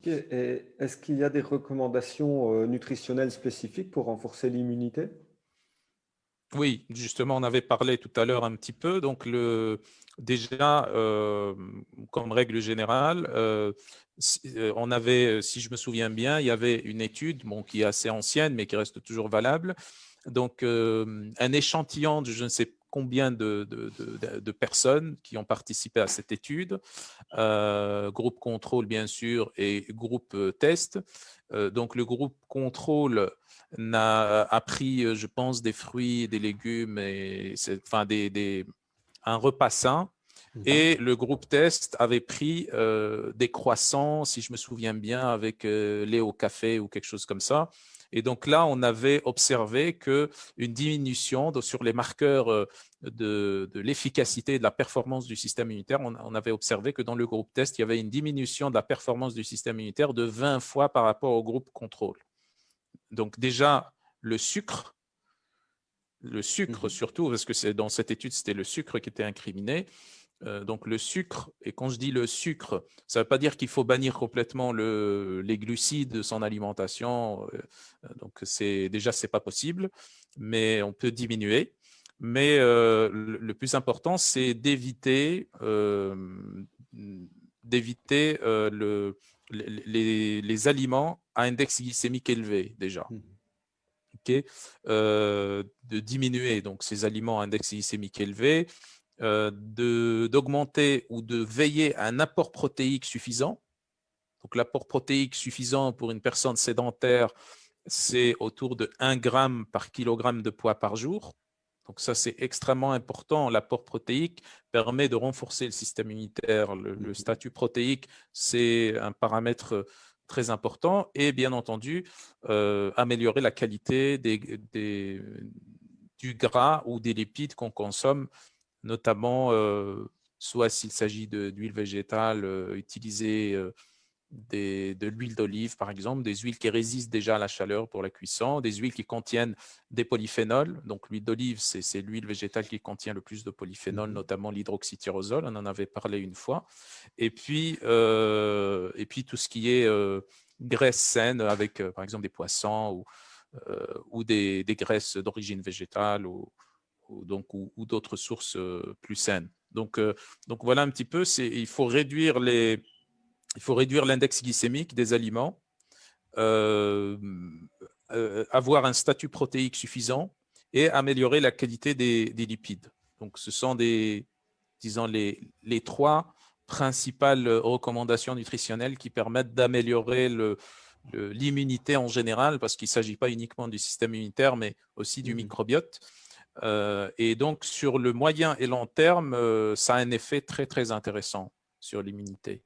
Ok. Et est-ce qu'il y a des recommandations nutritionnelles spécifiques pour renforcer l'immunité? Oui, justement, on avait parlé tout à l'heure un petit peu. Donc, déjà, comme règle générale, on avait, si je me souviens bien, il y avait une étude bon, qui est assez ancienne, mais qui reste toujours valable. Donc, un échantillon de je ne sais combien de personnes qui ont participé à cette étude, groupe contrôle bien sûr et groupe test. Donc le groupe contrôle a pris, je pense, des fruits, des légumes, enfin un repas sain. Mhm. Et le groupe test avait pris des croissants, si je me souviens bien, avec lait au café ou quelque chose comme ça. Et donc là, on avait observé une diminution sur les marqueurs de l'efficacité et de la performance du système immunitaire. On avait observé que dans le groupe test, il y avait une diminution de la performance du système immunitaire de 20 fois par rapport au groupe contrôle. Donc déjà, le sucre, le sucre Mhm. surtout, parce que dans cette étude, c'était le sucre qui était incriminé. Donc le sucre, et quand je dis le sucre, ça ne veut pas dire qu'il faut bannir complètement les glucides de son alimentation. Donc déjà, ce n'est pas possible, mais on peut diminuer. Mais le plus important, c'est d'éviter les aliments à index glycémique élevé déjà. Mhm. Ok. De diminuer donc ces aliments à index glycémique élevé, d'augmenter ou de veiller à un apport protéique suffisant. Donc l'apport protéique suffisant pour une personne sédentaire, c'est autour de 1 gramme par kilogramme de poids par jour. Donc ça, c'est extrêmement important. L'apport protéique permet de renforcer le système immunitaire. Le Mhm. statut protéique, c'est un paramètre très important. Et bien entendu, améliorer la qualité du gras ou des lipides qu'on consomme, notamment soit s'il s'agit d'huile végétale utilisée, de l'huile d'olive par exemple, des huiles qui résistent déjà à la chaleur pour la cuisson, des huiles qui contiennent des polyphénols. Donc l'huile d'olive, c'est l'huile végétale qui contient le plus de polyphénols, Mhm. notamment l'hydroxytyrosol, on en avait parlé une fois. Et puis tout ce qui est graisse saine avec par exemple des poissons ou des graisses d'origine végétale ou d'autres sources plus saines. Donc voilà un petit peu, il faut réduire l'index glycémique des aliments, euh, avoir un statut protéique suffisant et améliorer la qualité des lipides. Donc ce sont disons, les trois principales recommandations nutritionnelles qui permettent d'améliorer l'immunité en général, parce qu'il ne s'agit pas uniquement du système immunitaire, mais aussi du Mhm. microbiote. Et donc, sur le moyen et long terme, ça a un effet très, très intéressant sur l'immunité.